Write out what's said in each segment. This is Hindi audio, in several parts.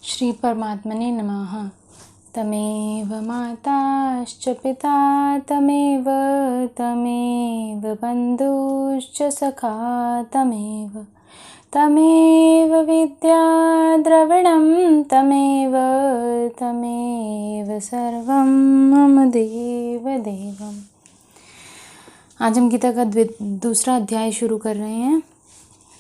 श्री परमात्मने नमः। तमेव माताश्च पिता तमेव बन्धुश्च सखा तमेव विद्या द्रविणं तमेव सर्वं मम देवदेवम्। आज हम गीता का दूसरा अध्याय शुरू कर रहे हैं।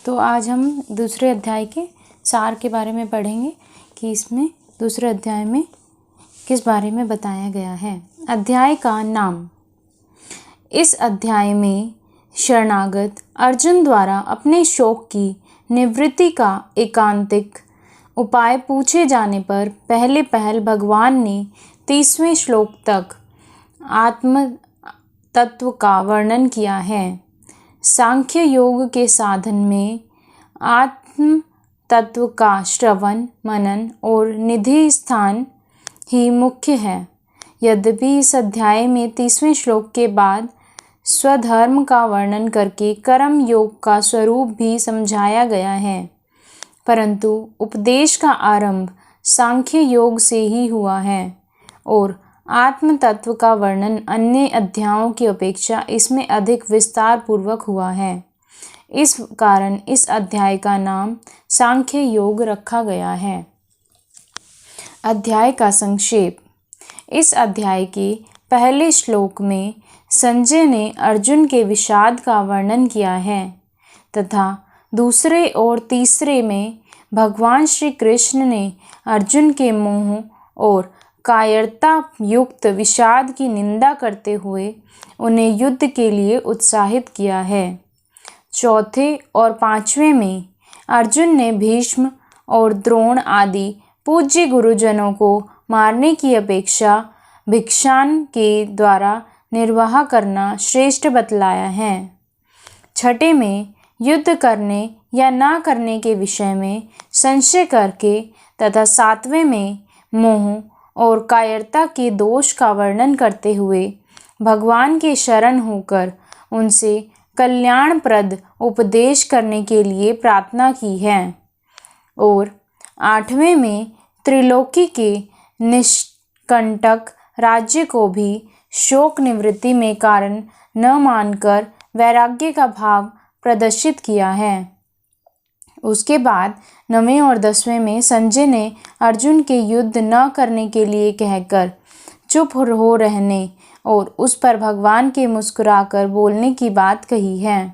तो आज हम दूसरे अध्याय के सार के बारे में पढ़ेंगे कि इसमें दूसरे अध्याय में किस बारे में बताया गया है। अध्याय का नाम। इस अध्याय में शरणागत अर्जुन द्वारा अपने शोक की निवृत्ति का एकांतिक उपाय पूछे जाने पर पहल भगवान ने 30वें श्लोक तक आत्म तत्व का वर्णन किया है। सांख्य योग के साधन में आत्म तत्व का श्रवण मनन और निधि स्थान ही मुख्य है। यद्यपि इस अध्याय में 30वें श्लोक के बाद स्वधर्म का वर्णन करके कर्म योग का स्वरूप भी समझाया गया है, परंतु उपदेश का आरंभ सांख्य योग से ही हुआ है और आत्म तत्व का वर्णन अन्य अध्यायों की अपेक्षा इसमें अधिक विस्तार पूर्वक हुआ है। इस कारण इस अध्याय का नाम सांख्य योग रखा गया है। अध्याय का संक्षेप। इस अध्याय के पहले श्लोक में संजय ने अर्जुन के विषाद का वर्णन किया है तथा दूसरे और तीसरे में भगवान श्री कृष्ण ने अर्जुन के मोह और कायरता युक्त विषाद की निंदा करते हुए उन्हें युद्ध के लिए उत्साहित किया है। चौथे और पांचवें में अर्जुन ने भीष्म और द्रोण आदि पूज्य गुरुजनों को मारने की अपेक्षा भिक्षान के द्वारा निर्वाह करना श्रेष्ठ बतलाया है। छठे में युद्ध करने या ना करने के विषय में संशय करके तथा सातवें में मोह और कायरता के दोष का वर्णन करते हुए भगवान के शरण होकर उनसे कल्याणप्रद उपदेश करने के लिए प्रार्थना की है और आठवें में त्रिलोकी के निष्कंटक राज्य को भी शोक निवृत्ति में कारण न मानकर वैराग्य का भाव प्रदर्शित किया है। उसके बाद 9वें और 10वें में संजय ने अर्जुन के युद्ध न करने के लिए कहकर चुप हो रहने और उस पर भगवान के मुस्कुराकर बोलने की बात कही है।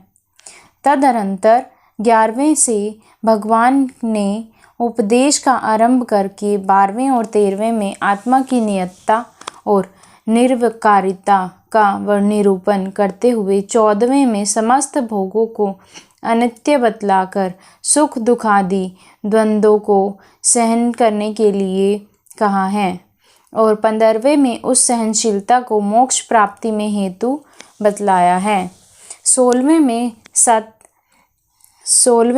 तदनंतर 11वें से भगवान ने उपदेश का आरंभ करके 12वें और 13वें में आत्मा की नियतता और निर्विकारिता का निरूपण करते हुए 14वें में समस्त भोगों को अनित्य बतलाकर सुख दुख आदि द्वंद्वों को सहन करने के लिए कहा है और 15वें में उस सहनशीलता को मोक्ष प्राप्ति में हेतु बतलाया है। 16वें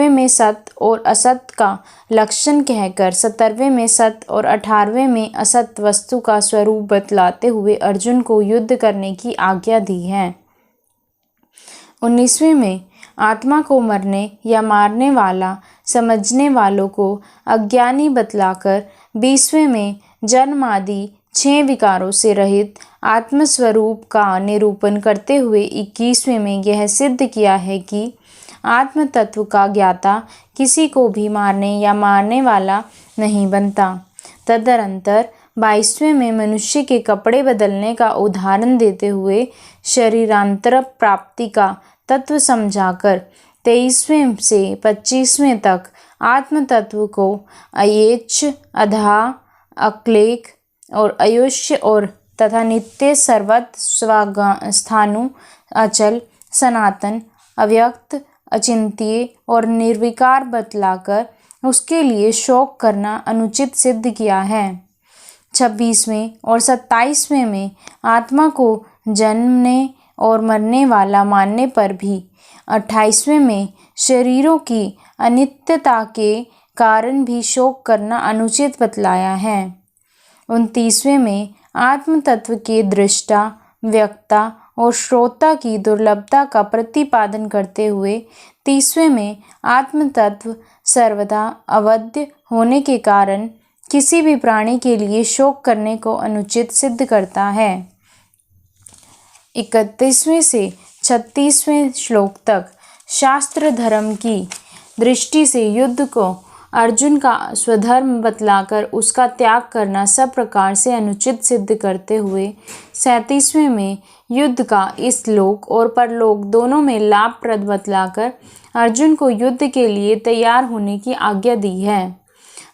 में सत और असत का लक्षण कहकर 17वें में सत और 18वें में असत वस्तु का स्वरूप बतलाते हुए अर्जुन को युद्ध करने की आज्ञा दी है। 19वें में आत्मा को मरने या मारने वाला समझने वालों को अज्ञानी बतलाकर 20वें में जन्म आदि 6 विकारों से रहित आत्मस्वरूप का निरूपण करते हुए 21वें में यह सिद्ध किया है कि आत्म तत्व का ज्ञाता किसी को भी मारने या मारने वाला नहीं बनता। तदनंतर 22वें में मनुष्य के कपड़े बदलने का उदाहरण देते हुए शरीरांतर प्राप्ति का तत्व समझाकर 23वें से 25वें तक आत्म तत्व को अयेच अधा अक्लेख और आयुष्य और तथा नित्य सर्वत स्थाणु अचल सनातन अव्यक्त अचिंत्य और निर्विकार बतलाकर उसके लिए शोक करना अनुचित सिद्ध किया है। 26वें और 27वें में आत्मा को जन्मने और मरने वाला मानने पर भी 28वें में शरीरों की अनित्यता के कारण भी शोक करना अनुचित बतलाया है। 29वें में आत्म तत्व के दृष्टा व्यक्ता और श्रोता की दुर्लभता का प्रतिपादन करते हुए 30वें में आत्म तत्व सर्वदा अवध्य होने के कारण किसी भी प्राणी के लिए शोक करने को अनुचित सिद्ध करता है। 31वें से 36वें श्लोक तक शास्त्र धर्म की दृष्टि से युद्ध को अर्जुन का स्वधर्म बतलाकर उसका त्याग करना सब प्रकार से अनुचित सिद्ध करते हुए 37वें में युद्ध का इस लोक और परलोक दोनों में लाभप्रद बतलाकर अर्जुन को युद्ध के लिए तैयार होने की आज्ञा दी है।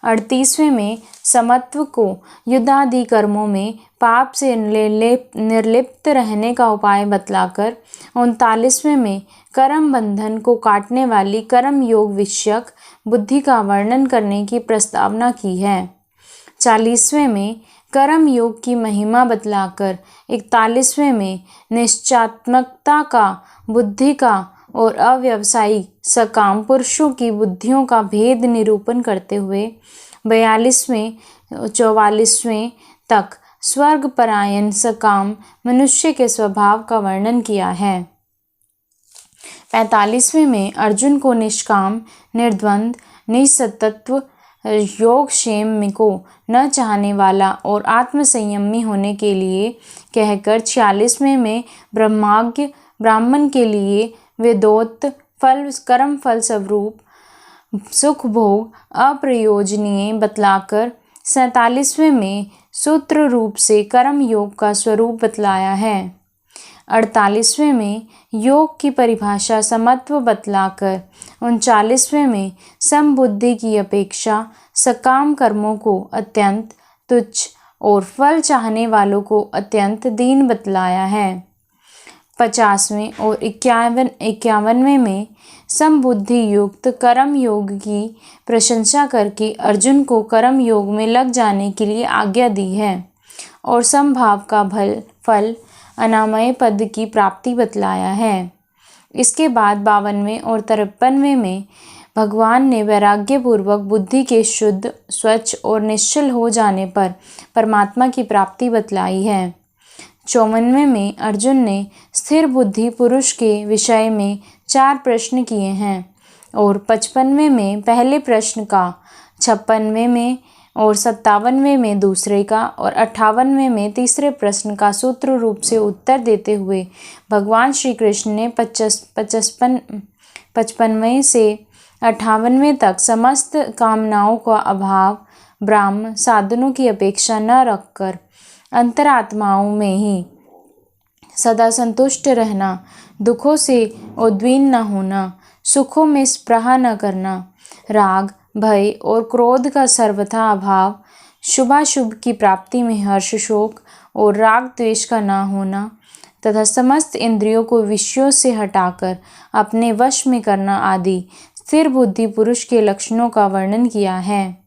38वें में समत्व को युद्धादि कर्मों में पाप से निर्लिप्त रहने का उपाय बतलाकर 39वें में कर्म बंधन को काटने वाली कर्म योग विषयक बुद्धि का वर्णन करने की प्रस्तावना की है। 40वें में कर्म योग की महिमा बतलाकर 41वें में निश्चयात्मकता का बुद्धि का और अव्यवसायिक सकाम पुरुषों की बुद्धियों का भेद निरूपण करते हुए 42वें 44वें तक स्वर्ग परायण सकाम मनुष्य के स्वभाव का वर्णन किया है। 45वें में अर्जुन को निष्काम निर्द्वंद निसत्त्व योगक्षेम को न चाहने वाला और आत्मसंयमी होने के लिए कहकर 46वें में ब्रह्माज्ञ ब्राह्मण के लिए वेदोक्त फल कर्म फल स्वरूप सुख भोग अप्रयोजनीय बतलाकर 47वें में सूत्र रूप से कर्म योग का स्वरूप बतलाया है। 48वें में योग की परिभाषा समत्व बतलाकर 39वें में समबुद्धि की अपेक्षा सकाम कर्मों को अत्यंत तुच्छ और फल चाहने वालों को अत्यंत दीन बतलाया है। 50वें और 51वें में समबुद्धि युक्त कर्म योग की प्रशंसा करके अर्जुन को कर्म योग में लग जाने के लिए आज्ञा दी है और समभाव का फल अनामय पद की प्राप्ति बतलाया है। इसके बाद 52वें और 53वें में भगवान ने वैराग्यपूर्वक बुद्धि के शुद्ध स्वच्छ और निश्चल हो जाने पर परमात्मा की प्राप्ति बतलाई है। 54वें में अर्जुन ने स्थिर बुद्धि पुरुष के विषय में 4 प्रश्न किए हैं और 55वें में पहले प्रश्न का, 56वें में और 57वें में दूसरे का और 58वें में तीसरे प्रश्न का सूत्र रूप से उत्तर देते हुए भगवान श्री कृष्ण ने 55वें से 58वें तक समस्त कामनाओं का अभाव ब्राह्म साधनों की अपेक्षा न रखकर अंतरात्माओं में ही सदा संतुष्ट रहना, दुखों से उद्विग्न न होना, सुखों में स्पृहा न करना, राग भय और क्रोध का सर्वथा अभाव, शुभाशुभ की प्राप्ति में हर्ष शोक और राग द्वेष का न होना तथा समस्त इंद्रियों को विषयों से हटाकर अपने वश में करना आदि स्थिर बुद्धि पुरुष के लक्षणों का वर्णन किया है।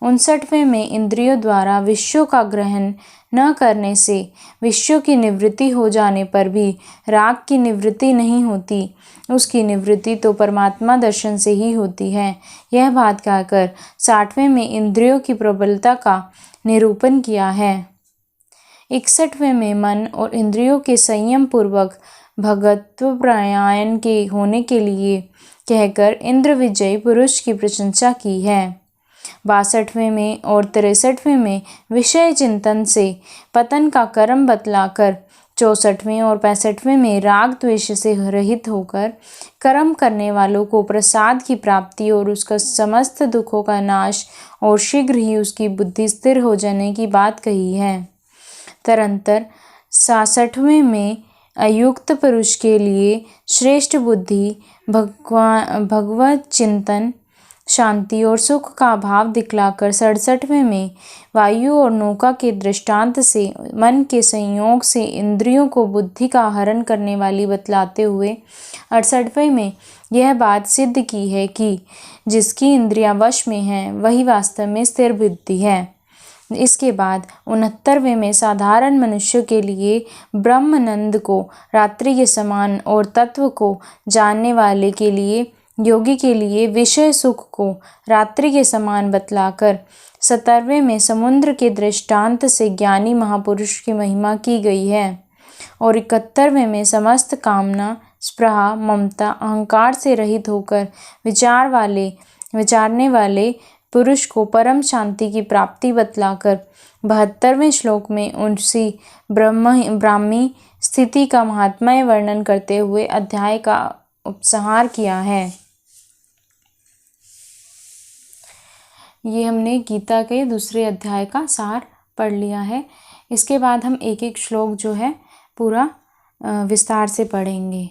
59वें में इंद्रियों द्वारा विषयों का ग्रहण न करने से विषयों की निवृत्ति हो जाने पर भी राग की निवृत्ति नहीं होती, उसकी निवृत्ति तो परमात्मा दर्शन से ही होती है। यह बात कहकर 60वें में इंद्रियों की प्रबलता का निरूपण किया है। 61वें में मन और इंद्रियों के संयम पूर्वक भगवत्व प्रयाण के होने के लिए कहकर इंद्र विजयी पुरुष की प्रशंसा की है। 62वें में और 63वें में विषय चिंतन से पतन का कर्म बतलाकर 64वें और 65वें में राग द्वेष से रहित होकर कर्म करने वालों को प्रसाद की प्राप्ति और उसका समस्त दुखों का नाश और शीघ्र ही उसकी बुद्धि स्थिर हो जाने की बात कही है। तरंतर 66वें में अयुक्त पुरुष के लिए श्रेष्ठ बुद्धि भगवत चिंतन शांति और सुख का अभाव दिखलाकर 67वें में वायु और नौका के दृष्टांत से मन के संयोग से इंद्रियों को बुद्धि का हरण करने वाली बतलाते हुए 68वें में यह बात सिद्ध की है कि जिसकी इंद्रियां वश में हैं वही वास्तव में स्थिर बुद्धि है। इसके बाद 69वें में साधारण मनुष्य के लिए ब्रह्मानंद को रात्रि के समान और तत्व को जानने वाले के लिए योगी के लिए विषय सुख को रात्रि के समान बतलाकर 70वें में समुद्र के दृष्टांत से ज्ञानी महापुरुष की महिमा की गई है और 71वें में समस्त कामना स्पृहा ममता अहंकार से रहित होकर विचारने वाले पुरुष को परम शांति की प्राप्ति बतलाकर 72वें श्लोक में उसी ब्राह्मी स्थिति का महात्म्य वर्णन करते हुए अध्याय का उपसंहार किया है। ये हमने गीता के दूसरे अध्याय का सार पढ़ लिया है। इसके बाद हम एक एक श्लोक जो है पूरा विस्तार से पढ़ेंगे।